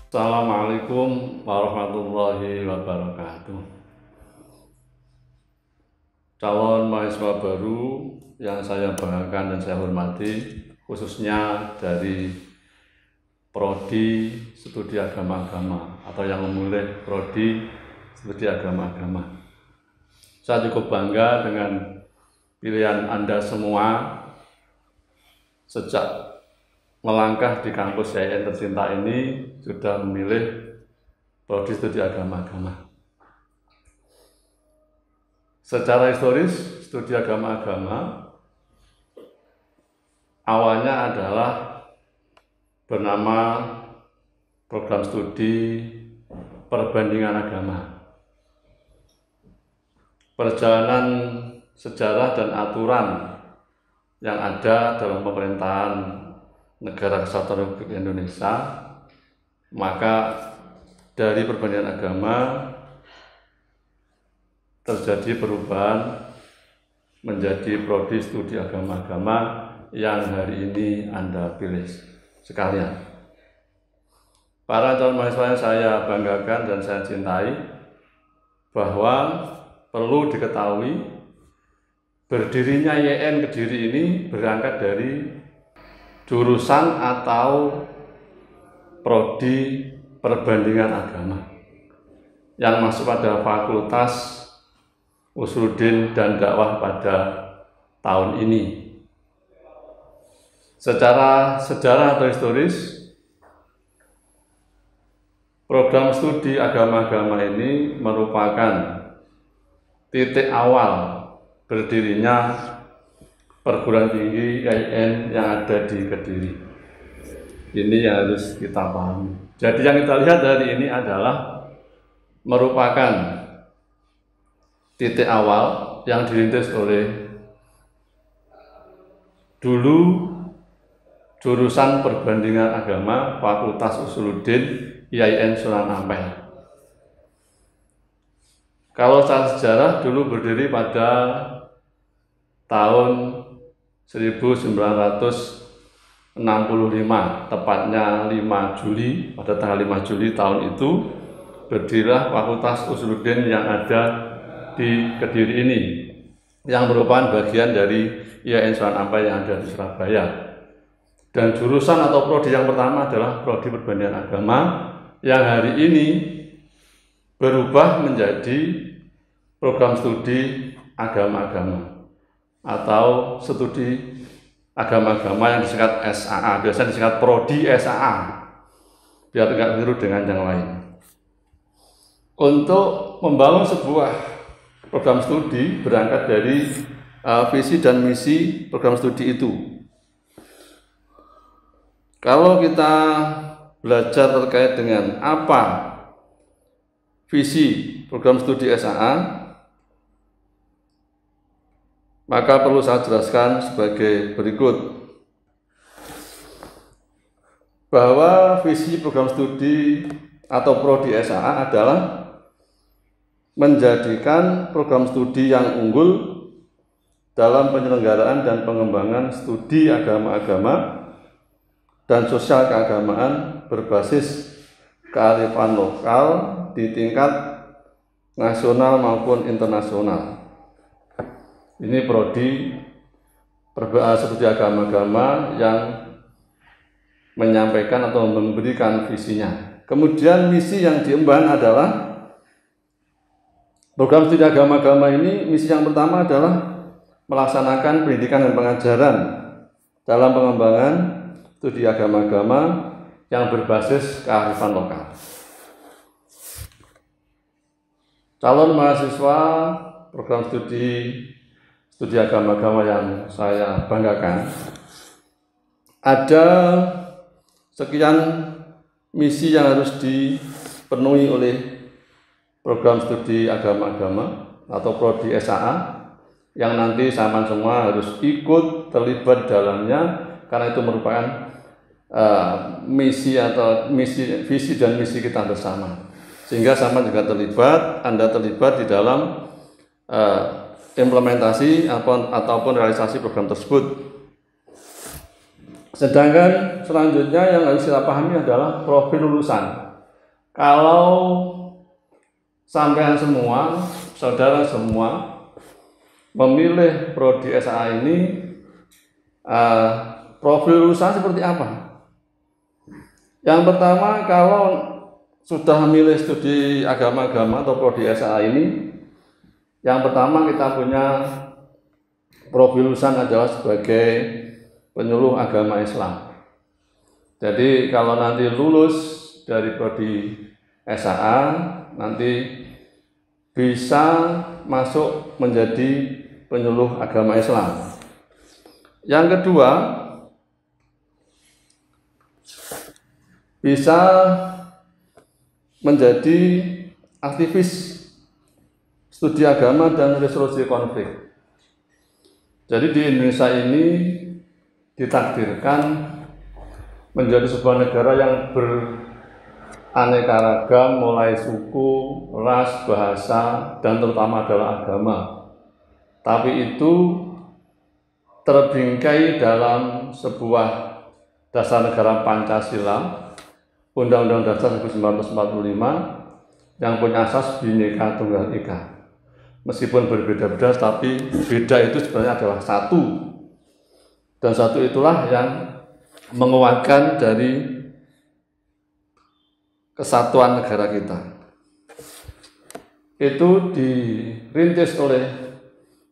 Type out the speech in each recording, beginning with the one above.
Assalamualaikum warahmatullahi wabarakatuh. Calon mahasiswa baru yang saya banggakan dan saya hormati, khususnya dari Prodi Studi Agama-Agama atau yang memilih Prodi Studi Agama-Agama. Saya cukup bangga dengan pilihan Anda semua sejak melangkah di kampus IAIN tercinta ini sudah memilih Prodi Studi Agama-Agama. Secara historis, studi agama-agama awalnya adalah bernama program studi perbandingan agama. Perjalanan sejarah dan aturan yang ada dalam pemerintahan Negara Kesatuan Republik Indonesia, maka dari perbandingan agama terjadi perubahan menjadi Prodi Studi Agama-Agama yang hari ini Anda pilih sekalian. Para calon mahasiswa yang saya banggakan dan saya cintai, bahwa perlu diketahui berdirinya IAIN Kediri ini berangkat dari jurusan atau prodi perbandingan agama yang masuk pada Fakultas Usuluddin dan Dakwah pada tahun ini. Secara sejarah atau historis, program studi agama-agama ini merupakan titik awal berdirinya perguruan tinggi IAIN yang ada di Kediri. Ini yang harus kita pahami. Jadi yang kita lihat hari ini adalah merupakan titik awal yang dirintis oleh dulu jurusan perbandingan agama Fakultas Usuluddin IAIN Sunan Ampel. Kalau secara sejarah dulu berdiri pada tahun 1965, tepatnya 5 Juli, pada tanggal 5 Juli tahun itu berdirilah Fakultas Usuluddin yang ada di Kediri ini, yang merupakan bagian dari IAIN Sunan Ampel yang ada di Surabaya. Dan jurusan atau prodi yang pertama adalah prodi perbandingan agama yang hari ini berubah menjadi program studi agama-agama atau studi agama-agama yang disingkat SAA, biasanya disingkat Prodi SAA, biar tidak keliru dengan yang lain. Untuk membangun sebuah program studi berangkat dari visi dan misi program studi itu. Kalau kita belajar terkait dengan apa visi program studi SAA, maka perlu saya jelaskan sebagai berikut, bahwa visi program studi atau Prodi SAA adalah menjadikan program studi yang unggul dalam penyelenggaraan dan pengembangan studi agama-agama dan sosial keagamaan berbasis kearifan lokal di tingkat nasional maupun internasional. Ini prodi studi agama-agama yang menyampaikan atau memberikan visinya. Kemudian misi yang diemban adalah program studi agama-agama ini, misi yang pertama adalah melaksanakan pendidikan dan pengajaran dalam pengembangan studi agama-agama yang berbasis kearifan lokal. Calon mahasiswa program studi agama-agama yang saya banggakan, ada sekian misi yang harus dipenuhi oleh program studi agama-agama atau Prodi SAA yang nanti sama semua harus ikut terlibat di dalamnya, karena itu merupakan misi atau visi dan misi kita bersama, sehingga sama juga terlibat, Anda terlibat di dalam implementasi ataupun realisasi program tersebut. Sedangkan selanjutnya yang harus kita pahami adalah profil lulusan. Kalau sampean semua, saudara semua memilih prodi SAA ini, profil lulusan seperti apa? Yang pertama, kalau sudah memilih studi agama-agama atau prodi SAA ini, yang pertama kita punya profil lulusan adalah sebagai penyuluh agama Islam. Jadi kalau nanti lulus dari prodi SAA, nanti bisa masuk menjadi penyuluh agama Islam. Yang kedua, bisa menjadi aktivis studi agama dan resolusi konflik. Jadi di Indonesia ini ditakdirkan menjadi sebuah negara yang beraneka ragam, mulai suku, ras, bahasa, dan terutama adalah agama. Tapi itu terbingkai dalam sebuah dasar negara Pancasila, Undang-Undang Dasar 1945, yang punya asas Bhinneka Tunggal Ika. Meskipun berbeda-beda, tapi beda itu sebenarnya adalah satu. Dan satu itulah yang menguatkan dari kesatuan negara kita. Itu dirintis oleh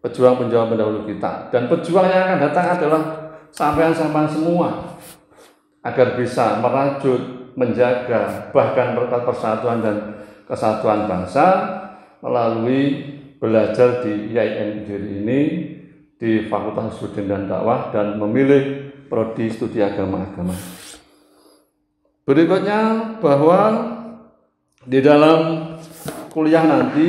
pejuang-pejuang pendahulu kita, dan pejuang yang akan datang adalah sampean-sampean semua, agar bisa merajut, menjaga, bahkan memperkuat persatuan dan kesatuan bangsa melalui belajar di IAIN Kediri ini, di Fakultas Usuluddin dan Dakwah, dan memilih prodi studi agama-agama. Berikutnya, bahwa di dalam kuliah nanti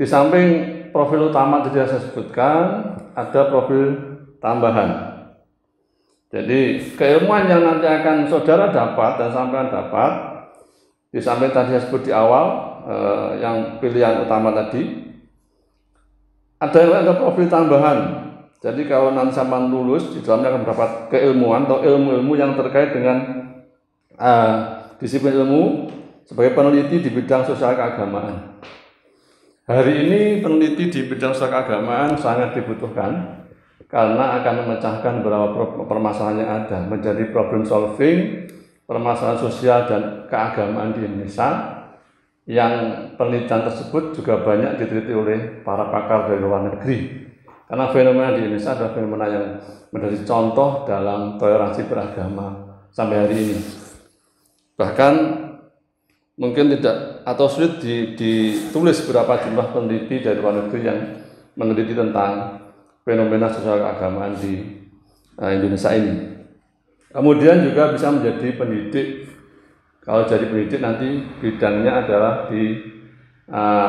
di samping profil utama tadi saya sebutkan, ada profil tambahan. Jadi keilmuan yang nanti akan saudara dapat dan sampean dapat, di samping tadi saya sebut di awal, yang pilihan utama tadi, ada profil tambahan. Jadi kalau nanti sampean lulus, di dalamnya akan mendapat keilmuan atau ilmu-ilmu yang terkait dengan disiplin ilmu sebagai peneliti di bidang sosial keagamaan. Hari ini peneliti di bidang sosial keagamaan sangat dibutuhkan karena akan memecahkan beberapa permasalahan yang ada, menjadi problem solving permasalahan sosial dan keagamaan di Indonesia, yang penelitian tersebut juga banyak diteliti oleh para pakar dari luar negeri. Karena fenomena di Indonesia adalah fenomena yang menjadi contoh dalam toleransi beragama sampai hari ini. Bahkan mungkin tidak atau sulit ditulis berapa jumlah peneliti dari luar negeri yang meneliti tentang fenomena sosial keagamaan di Indonesia ini. Kemudian juga bisa menjadi pendidik. Kalau jadi pendidik nanti bidangnya adalah di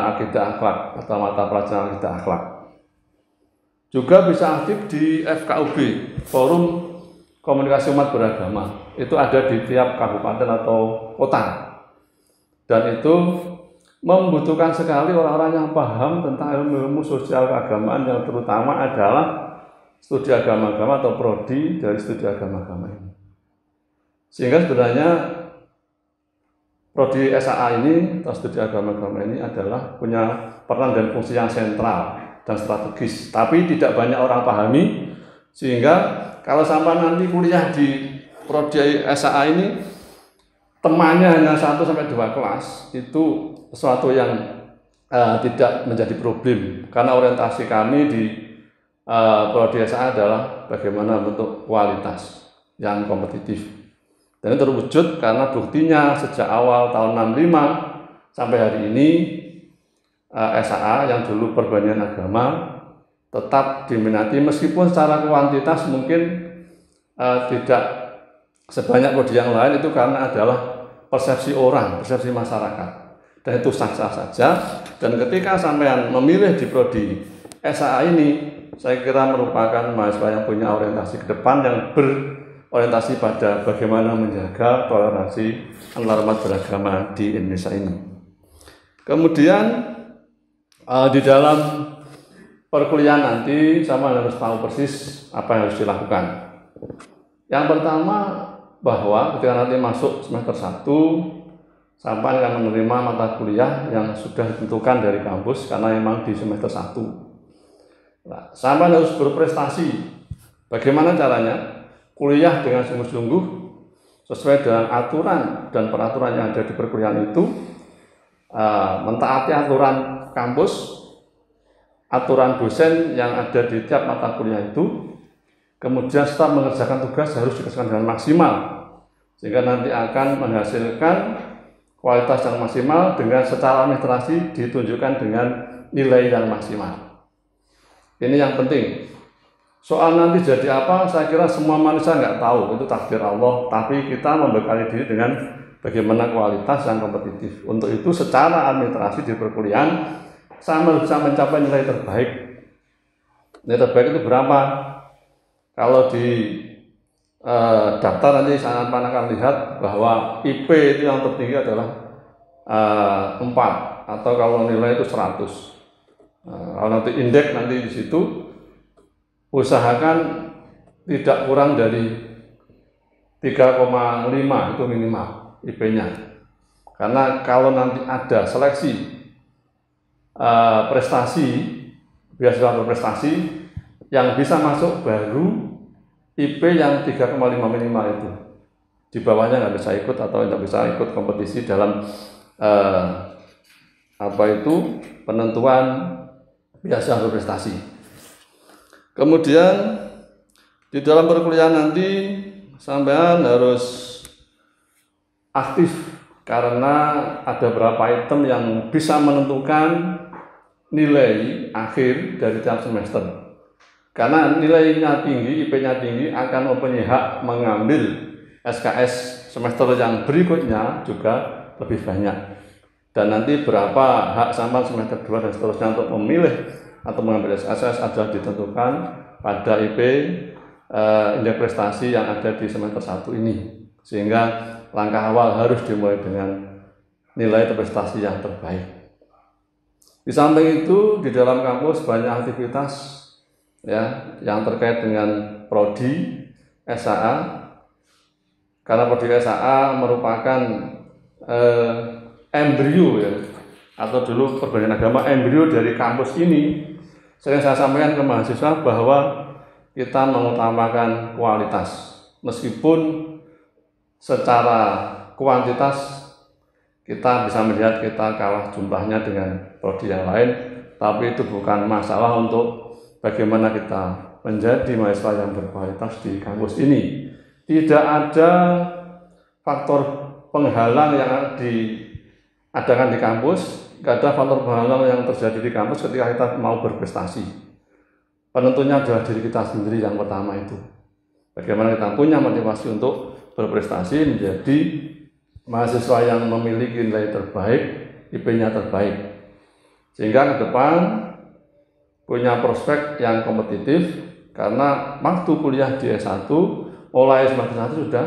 akidah akhlak atau mata pelajaran akidah akhlak. Juga bisa aktif di FKUB, Forum Komunikasi Umat Beragama. Itu ada di tiap kabupaten atau kota. Dan itu membutuhkan sekali orang-orang yang paham tentang ilmu-ilmu sosial keagamaan, yang terutama adalah studi agama-agama atau prodi dari studi agama-agama ini. Sehingga sebenarnya prodi SAA ini atau studi agama-agama ini adalah punya peran dan fungsi yang sentral dan strategis, tapi tidak banyak orang pahami, sehingga kalau sampai nanti kuliah di prodi SAA ini temannya hanya 1-2 kelas, itu sesuatu yang tidak menjadi problem, karena orientasi kami di prodi SAA adalah bagaimana bentuk kualitas yang kompetitif. Dan itu terwujud karena buktinya sejak awal tahun 65 sampai hari ini, SAA yang dulu perbandingan agama tetap diminati, meskipun secara kuantitas mungkin tidak sebanyak prodi yang lain, itu karena adalah persepsi orang, persepsi masyarakat, dan itu sah-sah saja. Dan ketika sampean memilih di prodi SAA ini, saya kira merupakan mahasiswa yang punya orientasi ke depan, yang berorientasi pada bagaimana menjaga toleransi antarumat beragama di Indonesia ini. Kemudian di dalam perkuliahan nanti sama harus tahu persis apa yang harus dilakukan. Yang pertama, bahwa ketika nanti masuk semester 1, sampai akan menerima mata kuliah yang sudah ditentukan dari kampus karena memang di semester 1. Nah, sampai harus berprestasi. Bagaimana caranya? Kuliah dengan sungguh-sungguh sesuai dengan aturan dan peraturan yang ada di perkuliahan itu, mentaati aturan kampus, aturan dosen yang ada di tiap mata kuliah itu, kemudian setelah mengerjakan tugas harus dikerjakan dengan maksimal, sehingga nanti akan menghasilkan kualitas yang maksimal dengan secara administrasi ditunjukkan dengan nilai yang maksimal. Ini yang penting. Soal nanti jadi apa, saya kira semua manusia nggak tahu, itu takdir Allah. Tapi kita membekali diri dengan bagaimana kualitas yang kompetitif. Untuk itu secara administrasi di perkuliahan, sama bisa mencapai nilai terbaik. Nilai terbaik itu berapa? Kalau di daftar nanti sangat akan lihat bahwa IP itu yang tertinggi adalah 4, atau kalau nilai itu 100. Kalau nanti indeks nanti di situ usahakan tidak kurang dari 3,5 itu minimal IP-nya. Karena kalau nanti ada seleksi prestasi, beasiswa berprestasi yang bisa masuk baru IP yang 3,5 minimal itu. Di bawahnya nggak bisa ikut atau nggak bisa ikut kompetisi dalam penentuan beasiswa berprestasi. Kemudian di dalam perkuliahan nanti sampean harus aktif karena ada beberapa item yang bisa menentukan nilai akhir dari tiap semester. Karena nilainya tinggi, IP-nya tinggi, akan mempunyai hak mengambil SKS semester yang berikutnya juga lebih banyak. Dan nanti berapa hak sampai semester 2 dan seterusnya untuk memilih atau mengambil SKS adalah ditentukan pada IP indeks prestasi yang ada di semester 1 ini. Sehingga langkah awal harus dimulai dengan nilai prestasi yang terbaik. Di samping itu, di dalam kampus banyak aktivitas ya yang terkait dengan prodi SAA, karena prodi SAA merupakan embrio ya, atau dulu perbandingan agama embrio dari kampus ini. Sering saya sampaikan ke mahasiswa bahwa kita mengutamakan kualitas meskipun secara kuantitas kita bisa melihat kita kalah jumlahnya dengan prodi yang lain, tapi itu bukan masalah untuk bagaimana kita menjadi mahasiswa yang berkualitas di kampus ini. Tidak ada faktor penghalang yang diadakan di kampus, tidak ada faktor penghalang yang terjadi di kampus ketika kita mau berprestasi. Penentunya adalah diri kita sendiri yang pertama itu. Bagaimana kita punya motivasi untuk berprestasi menjadi mahasiswa yang memiliki nilai terbaik, IP-nya terbaik. Sehingga ke depan punya prospek yang kompetitif, karena waktu kuliah di S1 mulai semester 1 sudah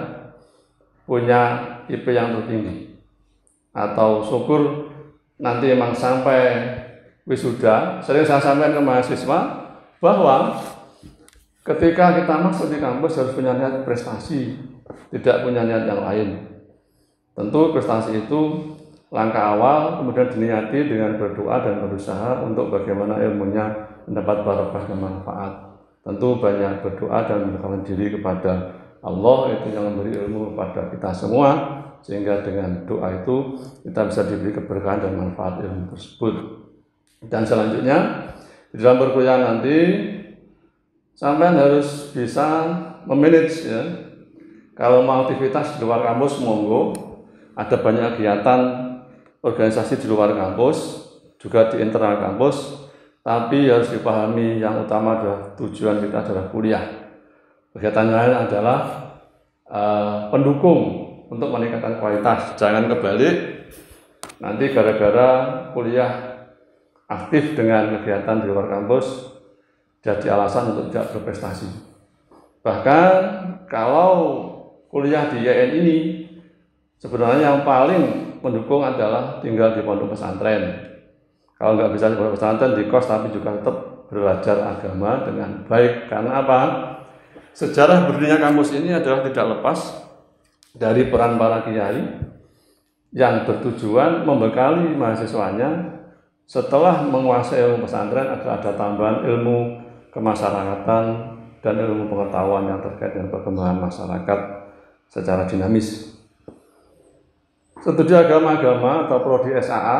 punya IP yang tertinggi, atau syukur nanti memang sampai wisuda. Sering saya sampaikan ke mahasiswa bahwa ketika kita masuk di kampus harus punya niat prestasi, tidak punya niat yang lain. Tentu prestasi itu langkah awal, kemudian diniati dengan berdoa dan berusaha untuk bagaimana ilmunya mendapat barokah dan manfaat. Tentu banyak berdoa dan mendekatkan diri kepada Allah, itu yang memberi ilmu kepada kita semua, sehingga dengan doa itu kita bisa diberi keberkahan dan manfaat ilmu tersebut. Dan selanjutnya di dalam perkuliahan nanti sampai harus bisa memanage ya. Kalau mau aktivitas di luar kampus monggo, ada banyak kegiatan organisasi di luar kampus, juga di internal kampus, tapi harus dipahami yang utama adalah tujuan kita adalah kuliah. Kegiatan lain adalah pendukung untuk meningkatkan kualitas. Jangan kebalik, nanti gara-gara kuliah aktif dengan kegiatan di luar kampus jadi alasan untuk tidak berprestasi. Bahkan kalau kuliah di YN ini sebenarnya yang paling pendukung adalah tinggal di pondok pesantren. Kalau nggak bisa di pondok pesantren, di kos, tapi juga tetap belajar agama dengan baik. Karena apa? Sejarah berdirinya kampus ini adalah tidak lepas dari peran para kiai yang bertujuan membekali mahasiswanya setelah menguasai ilmu pesantren agar ada tambahan ilmu kemasyarakatan dan ilmu pengetahuan yang terkait dengan perkembangan masyarakat secara dinamis. Studi agama-agama atau prodi SAA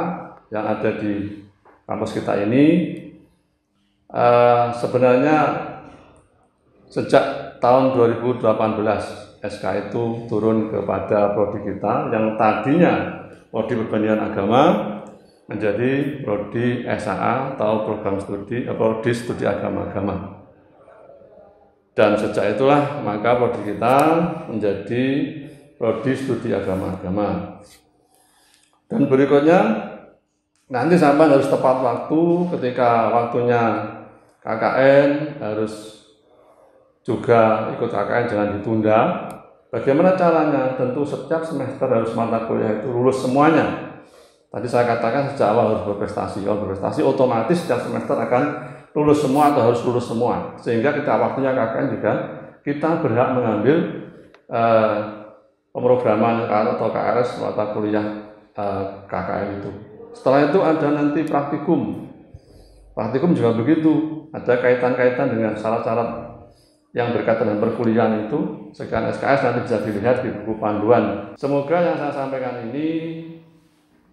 yang ada di kampus kita ini sebenarnya sejak tahun 2018 SK itu turun kepada prodi kita yang tadinya prodi perbandingan agama menjadi prodi SAA atau program studi prodi studi agama-agama. Dan sejak itulah maka prodi kita menjadi prodi studi agama-agama. Dan berikutnya nanti sampai harus tepat waktu ketika waktunya KKN harus juga ikut KKN, jangan ditunda. Bagaimana caranya? Tentu setiap semester harus mata kuliah itu lulus semuanya. Tadi saya katakan sejak awal harus berprestasi. Kalau berprestasi otomatis setiap semester akan lulus semua atau harus lulus semua. Sehingga kita waktunya KKN juga kita berhak mengambil pemrograman atau KRS mata kuliah KKN itu. Setelah itu ada nanti praktikum. Praktikum juga begitu. Ada kaitan-kaitan dengan syarat-syarat yang berkaitan dengan perkuliahan itu. Sekian SKS nanti bisa dilihat di buku panduan. Semoga yang saya sampaikan ini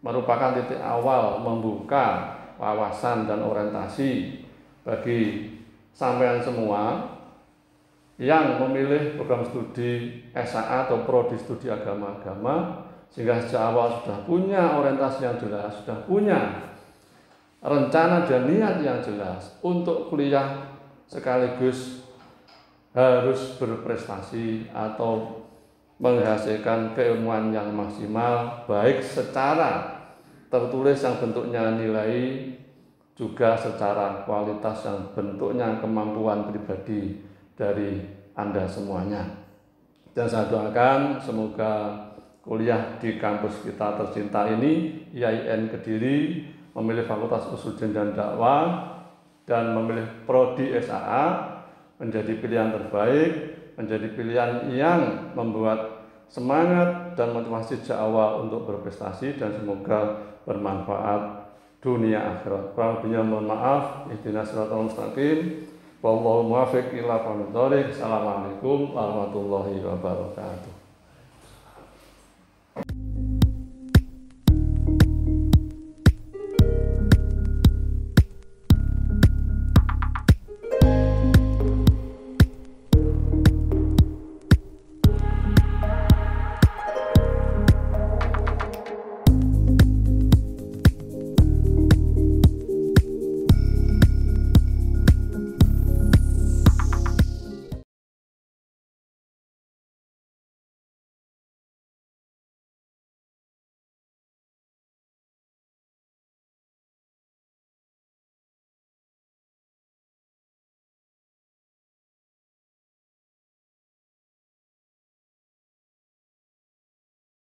merupakan titik awal membuka wawasan dan orientasi bagi sampean semua yang memilih program studi SAA atau prodi studi agama-agama, sehingga sejak awal sudah punya orientasi yang jelas, sudah punya rencana dan niat yang jelas untuk kuliah sekaligus harus berprestasi atau menghasilkan keilmuan yang maksimal, baik secara tertulis yang bentuknya nilai, juga secara kualitas yang bentuknya kemampuan pribadi dari Anda semuanya. Dan saya doakan semoga kuliah di kampus kita tercinta ini, IAIN Kediri, memilih Fakultas Usuluddin dan Dakwah dan memilih prodi SAA menjadi pilihan terbaik, menjadi pilihan yang membuat semangat dan motivasi sejak awal untuk berprestasi dan semoga bermanfaat dunia akhirat. Kurang lebihnya mohon maaf. Ihdinas siratal mustaqim. Wallahu muwaffiq ila aqwamit thoriq. Assalamualaikum warahmatullahi wabarakatuh.